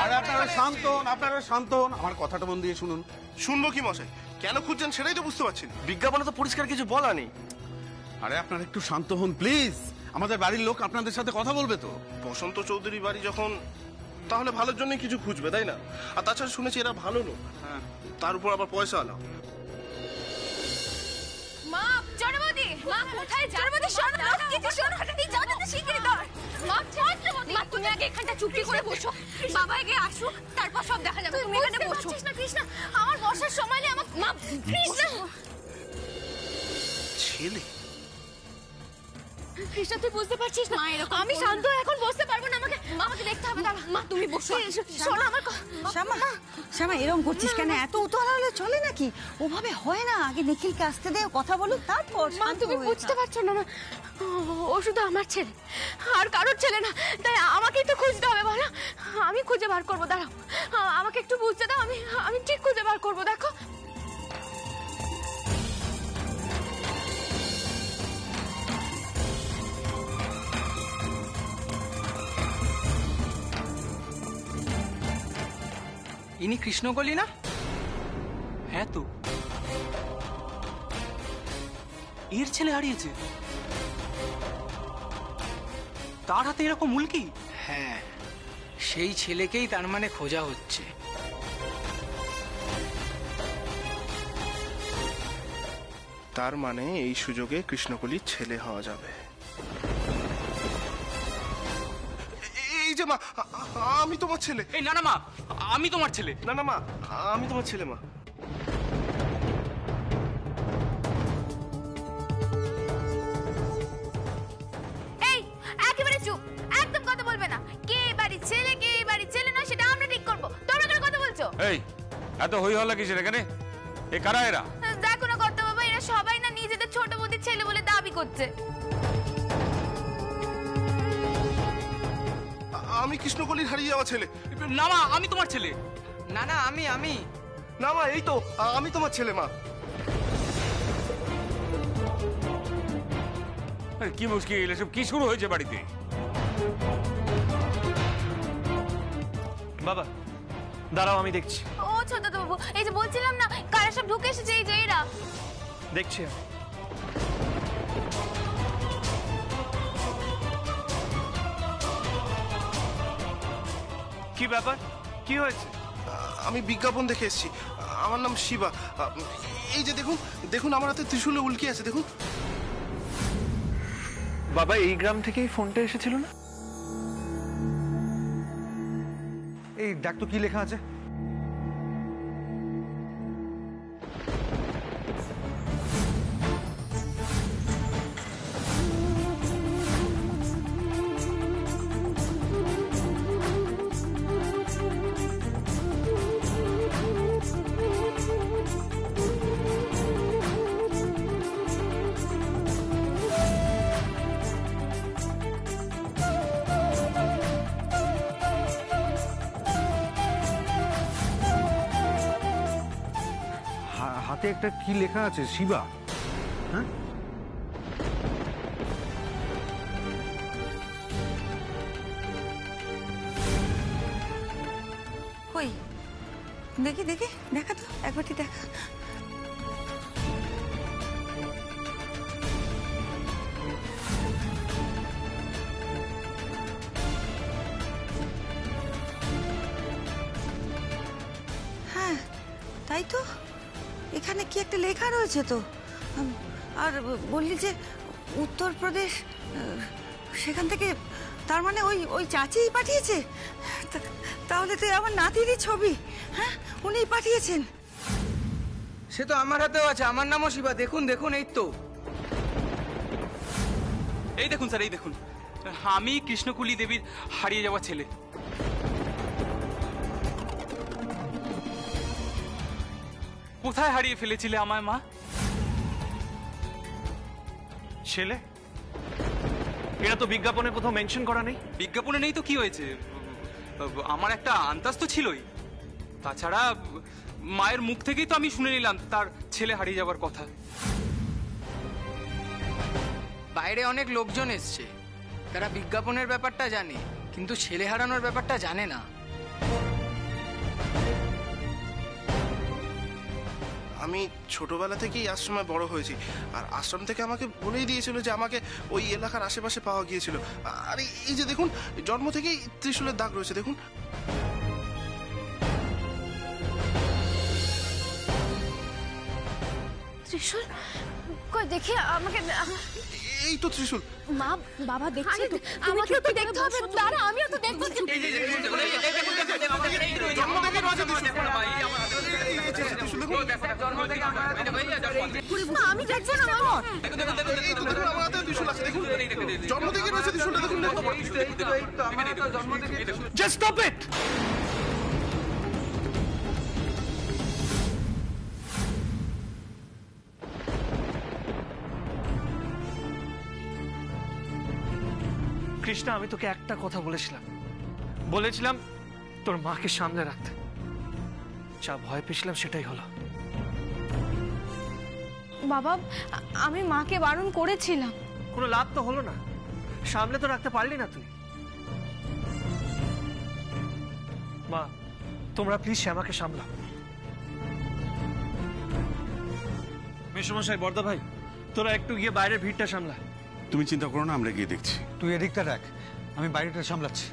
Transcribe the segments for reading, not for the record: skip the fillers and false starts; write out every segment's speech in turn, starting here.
আরে আপনারা শান্ত হন, আপনারা শান্ত হন, আমার কথাটা মন দিয়ে শুনুন। শুনবো কি মশাই? কেন খুঁজছেন সেটাই তো বুঝতে পারছি না। বিজ্ঞাপনে তো পরিষ্কার কিছু বলা নেই। আরে আপনারা একটু শান্ত হন প্লিজ, আমাদের বাড়ির লোক আপনাদের সাথে কথা বলবে তো। বসন্ত চৌধুরী বাড়ি যখন, তাহলে ভালোর জন্য কিছু খুঁজবে, তাই না? আর তাছাড়া শুনেছি এরা ভালো লোক, তার উপর আবার পয়সা আলাও। মা, জনবদি, মা কোথায় জনবদি? শোনো না, কিছু শোনো, এই জানাতে শিগগিরই কর। মা, মা তুমি আগে এখানটা চুপটি করে বসো, বাবা আগে আসুক, তারপর সব দেখা যাবে। তুমি এখানে বসো। না কৃষ্ণা, আমার বসার সময় নেই। আমার মা, কৃষ্ণা ছেলে, কৃষ্ণা তুই বুঝতে পারছিস না? আমি শান্ত এখন বসতে পারবো না, আমাকে দেখতে হবে। মা তুমি বসো, শোনো আমার শ্যামা, শ্যামা এরকম করছিস কেন? এত উতলা হলে চলে নাকি? ওভাবে হয় না, আগে নিখিলকে আসতে দে, কথা বলুক, তারপর। মা তুমি বুঝতে পারছো না, ও শুধু আমার ছেলে, আর কারোর ছেলে না, তাই আমাকেই তো খুঁজতে হবে। বলো, আমি খুঁজে বার করবো, দাঁড়াও, আমাকে একটু বুঝতে দাও, আমি ঠিক খুঁজে বার করবো। দেখো ইনি কৃষ্ণকলি না? হ্যাঁ তো, এর ছেলে হারিয়েছে, তার হাতে এরকম উল্কি। হ্যাঁ, সেই ছেলেকেই তার মানে খোঁজা হচ্ছে। তার মানে এই সুযোগে কৃষ্ণকলির ছেলে হওয়া যাবে। এই যে মা, আমি তোমার ছেলে। এই না না মা, আমি তোমার ছেলে। না না মা, আমি তোমার ছেলে। মা, এই একেবারে চুপ, একদম কথা বলবে না। কে বাড়ির ছেলে, কে বাড়ির ছেলে না, সেটা আমরা ঠিক করবো। তোমরা কেন কথা বলছো? এই এত হই হল্লা কিসের এখানে? এ কারা এরা? দেখো না কর্তা বাবা, এরা সবাই না নিজেদের ছোট বৌদির ছেলে বলে দাবি করছে। আমি কৃষ্ণকলির হারিয়ে যাওয়া ছেলে। না মা, আমি তোমার ছেলে। না না, আমি না মা, এই তো আমি তোমার ছেলে। মা, কি মুশকিল, এসব কি শুরু হয়েছে বাড়িতে? বাবা দাঁড়াও, আমি দেখছি। ও ছোট বাবু, এই যে বলছিলাম না, কারা সব ঢুকে এসেছে, এই যে এরা। দেখছি। কি ব্যাপার, কি হয়েছে? আমি বিজ্ঞাপন দেখে এসেছি। আমার নাম শিবা। এই যে দেখুন, দেখুন আমার হাতে ত্রিশূলে উল্কি আছে, দেখুন। বাবা এই গ্রাম থেকেই ফোনটা এসেছিল না? এই দেখ তো কি লেখা আছে। হাতে একটা কি লেখা আছে, শিবা? হ্যাঁ, কই দেখি দেখি, দেখা তো একবারটি দেখা। হ্যাঁ তাই তো, এখানে কি একটা লেখা রয়েছে তো। আর বললি যে উত্তরপ্রদেশ, সেখান থেকে, তার মানে ওই চাচিই পাঠিয়েছে। তাহলে তো আমার নাতিরই ছবি। হ্যাঁ, উনিই পাঠিয়েছেন। সে তো আমার হাতেও আছে, আমার নামও শিবা। দেখুন দেখুন, এই তো। এই দেখুন স্যার, এই দেখুন, আমি কৃষ্ণকুলি দেবীর হারিয়ে যাওয়া ছেলে। কোথায় হারিয়ে ফেলেছিলে আমায় মা? ছেলে? এটা তো বিজ্ঞাপনে কোথাও মেনশন করা নেই। বিজ্ঞাপনে নেই তো কি হয়েছে, আমার একটা আন্দাজ তো ছিলই। তাছাড়া মায়ের মুখ থেকেই তো আমি শুনে নিলাম তার ছেলে হারিয়ে যাওয়ার কথা। বাইরে অনেক লোকজন এসছে, তারা বিজ্ঞাপনের ব্যাপারটা জানে, কিন্তু ছেলে হারানোর ব্যাপারটা জানে না। আমি ছোটবেলা থেকেই আশ্রমে বড় হয়েছি, আর আশ্রম থেকে আমাকে বলেই দিয়েছিল যে আমাকে ওই এলাকার আশেপাশে পাওয়া গিয়েছিল। আর এই যে দেখুন, জন্ম থেকেই ত্রিশূলের দাগ রয়েছে, দেখুন। ত্রিশূল কই দেখি আমাকে। এই তো ত্রিশূল। মা বাবা দেখছি তো, আমাকেও তো দেখতে হবে। দাঁড়া, আমিও তো দেখবো। আমি দেখবো না মামা। জন্ম থেকে রয়েছে ত্রিশূলটা, দেখুন। Just stop it. কৃষ্ণা, আমি তোকে একটা কথা বলেছিলাম তোর মাকে সামনে রাখতে। যা ভয় পেয়েছিলাম সেটাই হলো। বাবা, আমি মাকে বারণ করেছিলাম। কোনো লাভ তো হলো না, সামনে তো রাখতে পারলি না তুই। মা, তোমরা প্লিজ শ্যামাকে সামলাও। মেসমশাই, বর্দা ভাই, তোরা একটু গিয়ে বাইরের ভিড়টা সামলা। তুমি চিন্তা করো না, আমরা গিয়ে দেখছি। তুই এদিকটা রাখ, আমি বাইরেটা সামলাচ্ছি।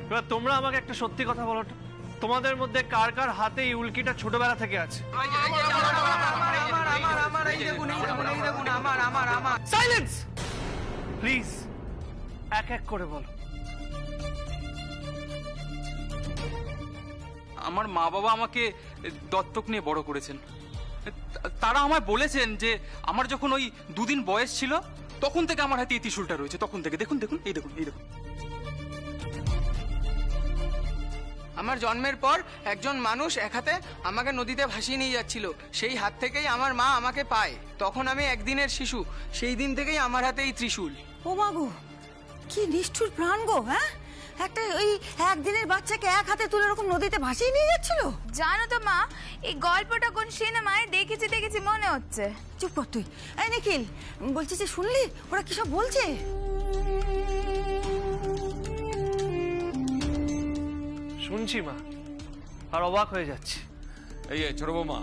এবার তোমরা আমাকে একটা সত্যি কথা বলো তো, তোমাদের মধ্যে কার কার হাতে এই উল্কিটা ছোটবেলা থেকে আছে? সাইলেন্স প্লিজ, এক এক করে বলো। আমার মা বাবা আমাকে দত্তক নিয়ে বড় করেছেন। তারা আমায় বলেছেন যে আমার যখন ওই 2 দিন বয়স ছিল তখন থেকে আমার হাতে এই ত্রিশূলটা রয়েছে, তখন থেকে। দেখুন দেখুন, এই দেখুন, এই দেখুন। আমার জন্মের পর একজন মানুষ এক হাতে আমাকে নদীতে ভাসিয়ে নিয়ে যাচ্ছিল, সেই হাত থেকেই আমার মা আমাকে পায়। তখন আমি একদিনের শিশু, সেই দিন থেকেই আমার হাতে এই ত্রিশূল। ও মা গো, কি নিষ্ঠুর প্রাণ গো! হ্যাঁ, একটা ওই একদিনের বাচ্চাকে এক হাতে তুলে এরকম নদীতে ভাসিয়ে নিয়ে যাচ্ছিল। জানো তো মা, এই গল্পটা কোন সিনেমায় দেখেছি মনে হচ্ছে। চুপ কর তুই। এই নিখিল, বলছি যে শুনলি ওরা কি সব বলছে? শুনছি মা, আর অবাক হয়ে যাচ্ছে। এই যে ছোট বৌমা,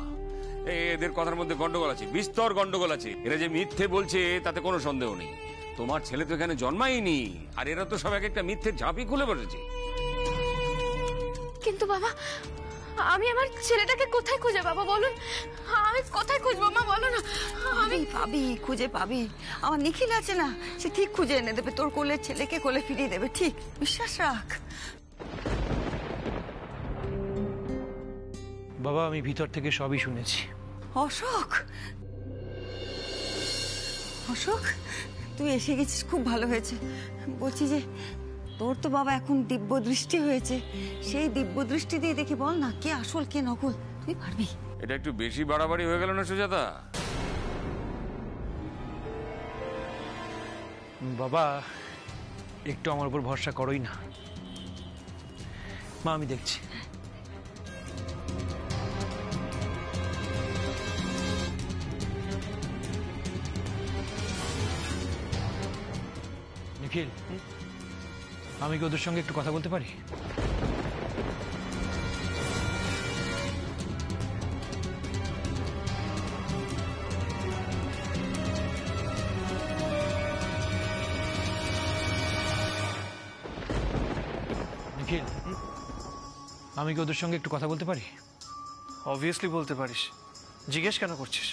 এদের কথার মধ্যে গন্ডগোল আছে, বিস্তর গন্ডগোল আছে। এরা যে মিথ্যে বলছে তাতে কোনো সন্দেহ নেই। তোমার ছেলে তো এখানে জন্মায়নি, আর এরা তো সব একটা মিথ্যে ঝাঁপি খুলে বসেছে। কিন্তু বাবা, আমি আমার ছেলেটাকে কোথায় খুঁজে পাবো বলুন? আমি কোথায় খুঁজবো মা, বলো না। আমি পাবি, খুঁজে পাবি। আমার নিখিল আছে না, সে ঠিক খুঁজে এনে দেবে। তোর কোলের ছেলেকে কোলে ফিরিয়ে দেবে, ঠিক বিশ্বাস রাখ। বাবা, আমি ভিতর থেকে সবই শুনেছি। অশোক, অশোক, তুই এসে গেছিস, খুব ভালো হয়েছে। বলছি যে তোর তো বাবা এখন দিব্য দৃষ্টি হয়েছে, সেই দিব্য দৃষ্টি দিয়ে দেখি বল না কে আসল কে নকল, তুই পারবি। এটা একটু বেশি বাড়াবাড়ি হয়ে গেল না সুজাতা? বাবা, একটু আমার উপর ভরসা করোই না। মা, আমি দেখছি। নিখিল, আমি কি ওদের সঙ্গে একটু কথা বলতে পারি? নিখিল, আমি কি ওদের সঙ্গে একটু কথা বলতে পারি? অবভিয়াসলি বলতে পারিস, জিজ্ঞেস কেন করছিস?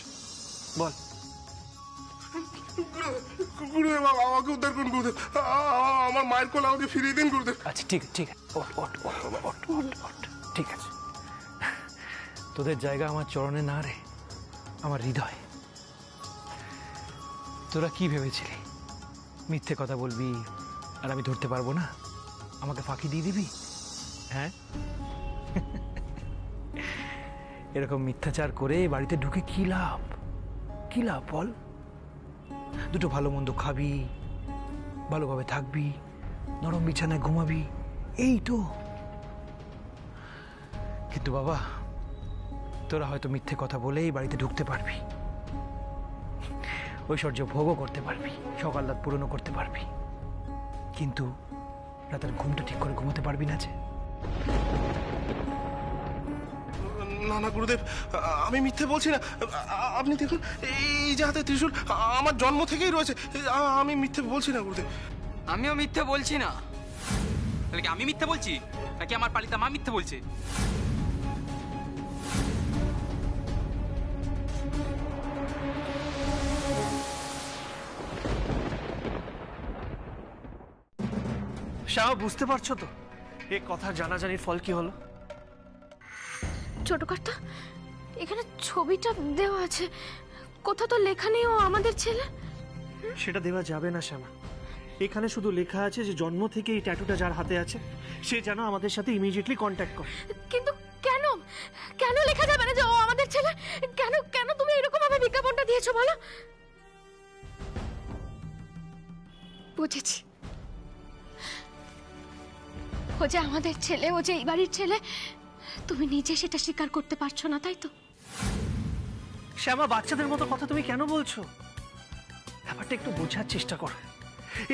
বল। গুরুদেব, আমাকে উদ্ধার করুন গুরুদেব। আমার মায়ের কোল আমাকে ফিরিয়ে দিন গুরুদেব। আচ্ছা, ঠিক ঠিক ঠিক আছে। তোদের জায়গা আমার চরণে না রে, আমার হৃদয়। তোরা কি ভেবেছিলি মিথ্যে কথা বলবি আর আমি ধরতে পারবো না? আমাকে ফাঁকি দিয়ে দিবি? হ্যাঁ, এরকম মিথ্যাচার করে বাড়িতে ঢুকে কি লাভ? কি লাভ বল? দুটো ভালো মন্দ খাবি, ভালোভাবে থাকবি, নরম বিছানায় ঘুমাবি, এই তো। কিন্তু বাবা, তোরা হয়তো মিথ্যে কথা বলেই বাড়িতে ঢুকতে পারবি। ঐশ্বর্য ভোগও করতে পারবি, সকাল রাত পূরণও করতে পারবি, কিন্তু রাতের ঘুমটা ঠিক করে ঘুমোতে পারবি না যে। না না গুরুদেব, আমি মিথ্যে বলছি না। আপনি দেখুন, এই যে হাতে ত্রিশূল আমার জন্ম থেকেই রয়েছে। আমি মিথ্যে বলছি না গুরুদেব। আমিও মিথ্যে বলছি না। তাহলে কি আমি মিথ্যে বলছি, নাকি আমার পালিতা মা মিথ্যে বলছে? শ্যামা, বুঝতে পারছো তো এই কথা জানাজানির ফল কি হলো? ছোট কর্তা, এখানে ছবিটা দেওয়া আছে, কোথাও তো লেখা নেই ও আমাদের ছেলে। সেটা দেওয়া যাবে না শ্যামা। এখানে শুধু লেখা আছে যে জন্ম থেকে এই ট্যাটুটা যার হাতে আছে সে যেন আমাদের সাথে ইমিডিয়েটলি কন্ট্যাক্ট করে। কিন্তু কেন কেন লেখা যাবে না যে ও আমাদের ছেলে? কেন কেন তুমি এরকম ভাবে বিজ্ঞাপনটা দিয়েছো বলো? বুঝেছি, ও যে আমাদের ছেলে, ও যে এই বাড়ির ছেলে, তুমি নিজে সেটা স্বীকার করতে পারছো না, তাই তো? শ্যামা, বাচ্চাদের মতো কথা তুমি কেন বলছো? ব্যাপারটা একটু বোঝার চেষ্টা করো।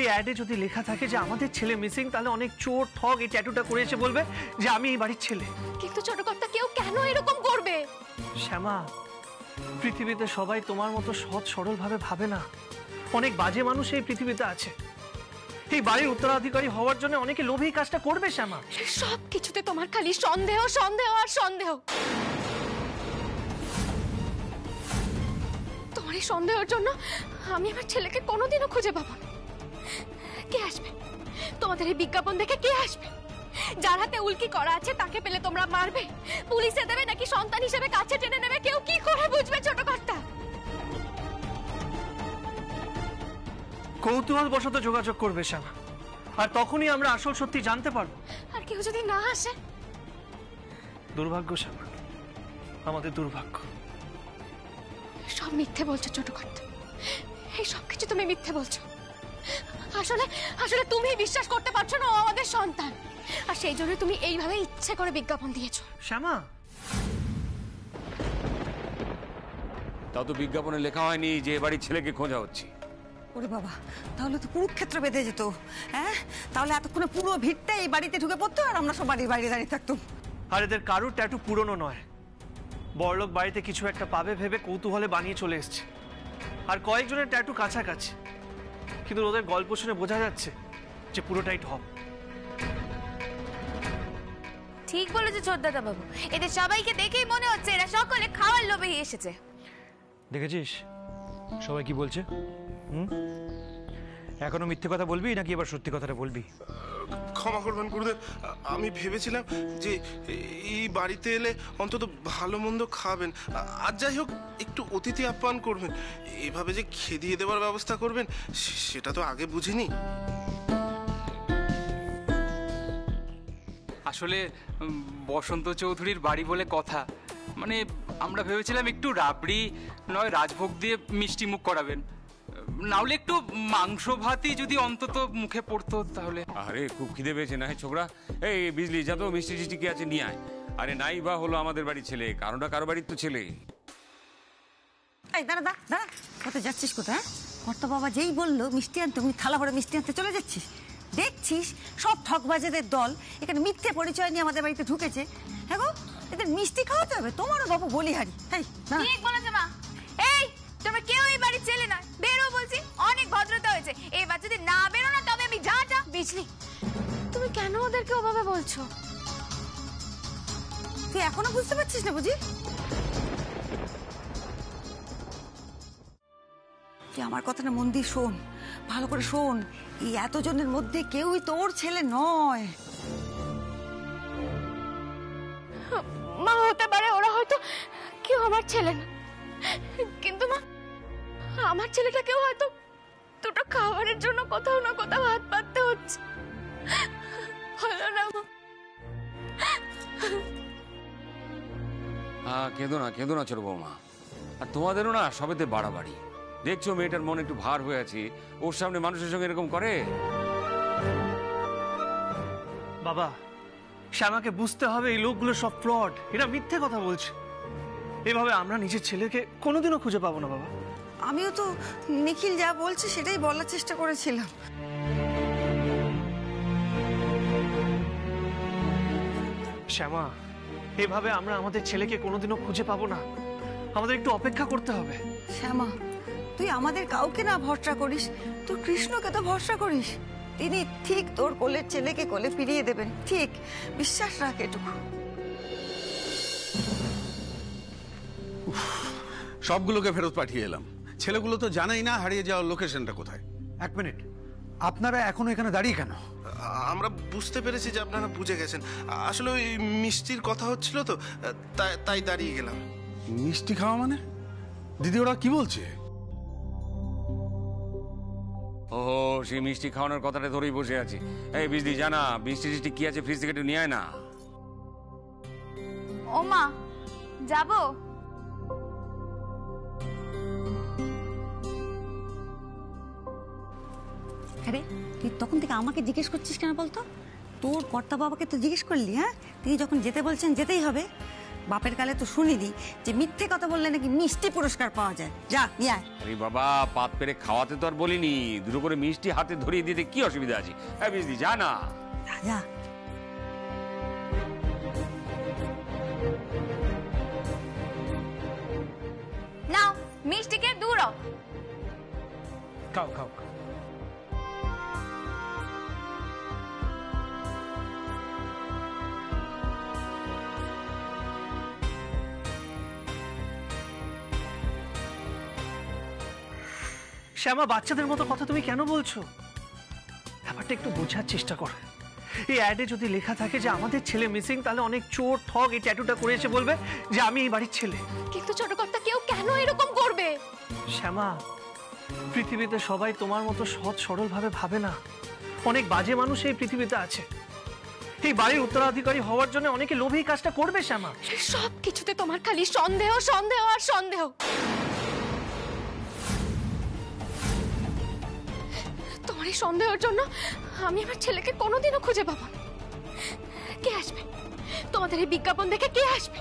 এই অ্যাডে যদি লেখা থাকে যে আমাদের ছেলে মিসিং, তাহলে অনেক চোর ঠগ এই ট্যাটুটা করে এসে বলবে যে আমি এই বাড়ির ছেলে। কিন্তু ছোট কর্তা, কেউ কেন এরকম করবে? শ্যামা, পৃথিবীতে সবাই তোমার মতো সৎ সরল ভাবে ভাবে না। অনেক বাজে মানুষ এই পৃথিবীতে আছে। এই বাড়ির উত্তরাধিকারী হওয়ার জন্য অনেকে লোভী কাজটা করবে শ্যামা। সব কিছুতে তোমার খালি সন্দেহ সন্দেহ আর সন্দেহ। তোমার এই সন্দেহের জন্য আমি আমার ছেলেকে কোনোদিনও খুঁজে পাবো না। কে আসবে তোমাদের এই বিজ্ঞাপন দেখে? কে আসবে? যার হাতে উল্কি করা আছে তাকে পেলে তোমরা মারবে, পুলিশে দেবে, নাকি সন্তান হিসেবে কাছে টেনে নেবে? কেউ কি করে বুঝবে ছোট কর্তা? কৌতূহল বশত যোগাযোগ করবে শ্যামা, আর তখনই আমরা আসল সত্যি জানতে পারবো। আর কেউ যদি না আসে? দুর্ভাগ্য শ্যামা, আমাদের দুর্ভাগ্য। সব মিথ্যে বলছো ছোট কর্তা, এই সব কিছু তুমি মিথ্যে বলছো। আসলে আসলে তুমি বিশ্বাস করতে পারছো না ও আমাদের সন্তান, আর সেই জন্য তুমি এইভাবে ইচ্ছে করে বিজ্ঞাপন দিয়েছো। শ্যামা, তাও তো বিজ্ঞাপনে লেখা হয়নি যে এ বাড়ির ছেলেকে খোঁজা হচ্ছে। ওরে বাবা, তাহলে তো কুরুক্ষেত্র বেঁধে যেত। হ্যাঁ, তাহলে এতক্ষণে পুরো ভিড়টা এই বাড়িতে ঢুকে পড়তো আর আমরা সব বাড়ির বাইরে দাঁড়িয়ে থাকতাম। আর এদের কারুর ট্যাটু পুরনো নয়, বড়লোক বাড়িতে কিছু একটা পাবে ভেবে কৌতূহলে বানিয়ে চলে এসছে। আর কয়েকজনের ট্যাটু কাছাকাছি, কিন্তু ওদের গল্প শুনে বোঝা যাচ্ছে যে পুরোটাই ঠক। ঠিক বলেছো ছোটদাদা বাবু, এদের সবাইকে দেখেই মনে হচ্ছে এরা সকলে খাওয়ার লোভে এসেছে। দেখেছিস সবাই কি বলছে? এখনো মিথ্যে কথা বলবি নাকি এবার সত্যি কথাটা বলবি? ক্ষমা করবেন গুরুদেব, আমি ভেবেছিলাম যে এই বাড়িতে এলে অন্তত ভালো মন্দ খাবেন, আর যাই হোক একটু অতিথি আপ্যায়ন করবেন। এভাবে যে খেদিয়ে দেওয়ার ব্যবস্থা করবেন সেটা তো আগে বুঝিনি। আসলে বসন্ত চৌধুরীর বাড়ি বলে কথা, মানে আমরা ভেবেছিলাম একটু রাবড়ি নয় রাজভোগ দিয়ে মিষ্টি মুখ করাবেন, নাহলে একটু মাংস ভাতই যদি অন্তত মুখে পড়তো তাহলে। আরে খুব খিদে পেয়েছে না ছোকরা? এই বিজলি, যা তো মিষ্টি টিষ্টি কি আছে নিয়ে আয়। আরে নাই বা হলো আমাদের বাড়ির ছেলে, কারো না কারো বাড়ির তো ছেলে। এই দাঁড়া দাঁড়া, কোথায় যাচ্ছিস? কোথায়? কর্তা বাবা যেই বললো মিষ্টি আনতে, তুমি থালা ভরে মিষ্টি আনতে চলে যাচ্ছিস। দেখছিস সব ঠকবাজেদের দল এখানে মিথ্যে পরিচয় নিয়ে আমাদের বাড়িতে ঢুকেছে। হ্যাঁ গো, এদের মিষ্টি খাওয়াতে হবে। তোমারও বাবু বলিহারি। ঠিক বলেছে মা। এই তোমরা কেউ এই বাড়ির ছেলে নয়, বেরো বলছি। অনেক ভদ্রতা হয়েছে, এবার যদি না বেরো না তবে আমি যা যা। বিজলি, তুমি কেন ওদেরকে ওভাবে বলছো? তুই এখনো বুঝতে পারছিস না বুঝি? তুই আমার কথাটা মন দিয়ে শোন, ভালো করে শোন। এই এতজনের মধ্যে কেউই তোর ছেলে নয়। মা, হতে পারে ওরা হয়তো কেউ আমার ছেলে না, কিন্তু মা আমার ছেলেটাকেও হয়তো দুটো খাবারের জন্য কোথাও না কোথাও হাত পাততে হচ্ছে। হলো না মা? কেঁদো না ছোট বৌমা। আর তোমাদেরও না সবেতে বাড়াবাড়ি। দেখছো মেয়েটার মন একটু ভার হয়ে আছে, ওর সামনে মানুষের সঙ্গে এরকম করে? বাবা, শ্যামাকে বুঝতে হবে এই লোকগুলো সব ফ্রড, এরা মিথ্যে কথা বলছে। এভাবে আমরা নিজের ছেলেকে কোনোদিনও খুঁজে পাবো না বাবা। আমিও তো নিখিল যা বলছে সেটাই বলার চেষ্টা করেছিলাম। শ্যামা, এভাবে আমরা আমাদের ছেলেকে কোনোদিনও খুঁজে পাবো না। আমাদের একটু অপেক্ষা করতে হবে। শ্যামা, তুই আমাদের কাউকে না ভরসা করিস, তোর কৃষ্ণকে তো ভরসা করিস। তিনি ঠিক তোর কোলের ছেলেকে কোলে ফিরিয়ে দেবেন, ঠিক বিশ্বাস রাখ এটুকু। সবগুলোকে ফেরত পাঠিয়ে এলাম। ছেলেগুলো তো জানাই না হারিয়ে যাওয়ার লোকেশনটা কোথায়। এক মিনিট, আপনারা এখনো এখানে দাঁড়িয়ে কেন? আমরা বুঝতে পেরেছি যে আপনারা বুঝে গেছেন। আসলে ওই মিষ্টির কথা হচ্ছিল তো, তাই দাঁড়িয়ে গেলাম। মিষ্টি খাওয়া মানে? দিদি ওরা কি বলছে? ও সেই মিষ্টি খাওয়ানোর কথাটা ধরেই বসে আছি। এই বিজলি জানা, মিষ্টি টিষ্টি কি আছে ফ্রিজ থেকে একটু নিয়ে আয় না। ও মা, যাবো? আরে তুই তখন থেকে আমাকে জিজ্ঞেস করছিস কেন বলতো? তোর কর্তা বাবাকে তো জিজ্ঞেস করলি? হ্যাঁ, তিনি যখন যেতে বলছেন যেতেই হবে। বাপের কালে তো শুনিনি যে মিথ্যে কথা বললে নাকি মিষ্টি পুরস্কার পাওয়া যায়। যা নিয়ে আয়। আরে বাবা, পাত পেরে খাওয়াতে তো আর বলিনি, দুটো করে মিষ্টি হাতে ধরিয়ে দিতে কি অসুবিধা আছে? হ্যাঁ বিজলি জানা, যা যা। নাও মিষ্টিকে দূর হ। খাও খাও। শ্যামা, বাচ্চাদের মতো কথা তুমি কেন বলছো? ব্যাপারটা একটু বোঝার চেষ্টা করো। এই অ্যাডে যদি লেখা থাকে যে আমাদের ছেলে মিসিং, তাহলে অনেক চোর ঠগ এই ট্যাটুটা করে এসে বলবে যে আমি এই বাড়ির ছেলে। কিন্তু ছোট কর্তা, কেউ কেন এরকম করবে? শ্যামা, পৃথিবীতে সবাই তোমার মতো সৎ সরল ভাবে ভাবে না। অনেক বাজে মানুষ এই পৃথিবীতে আছে। এই বাড়ির উত্তরাধিকারী হওয়ার জন্য অনেকে লোভী কাজটা করবে। শ্যামা, সব কিছুতে তোমার খালি সন্দেহ সন্দেহ আর সন্দেহ। তোমার এই সন্দেহের জন্য আমি আমার ছেলেকে কোনোদিনও খুঁজে পাবো না। কে আসবে তোমাদের এই বিজ্ঞাপন দেখে? কে আসবে?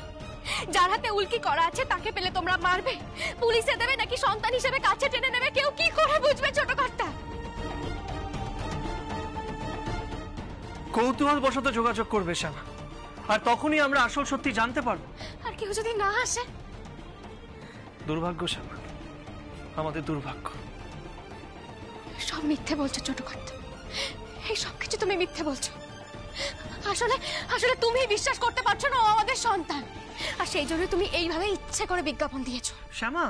যার হাতে উল্কি করা আছে তাকে পেলে তোমরা মারবে, পুলিশে দেবে, নাকি সন্তান হিসেবে কাছে টেনে নেবে? কেউ কি করে বুঝবে ছোট কর্তা? কৌতূহল বশত যোগাযোগ করবে শ্যামা, আর তখনই আমরা আসল সত্যি জানতে পারবো। আর কেউ যদি না আসে? দুর্ভাগ্য শ্যামা, আমাদের দুর্ভাগ্য। সব মিথ্যে বলছো ছোট কর্তা, এই সব কিছু তুমি মিথ্যে বলছো। আসলে আসলে তুমি বিশ্বাস করতে পারছো না ও আমাদের সন্তান, আর সেই জন্য তুমি এইভাবে ইচ্ছে করে বিজ্ঞাপন দিয়েছো। শ্যামা,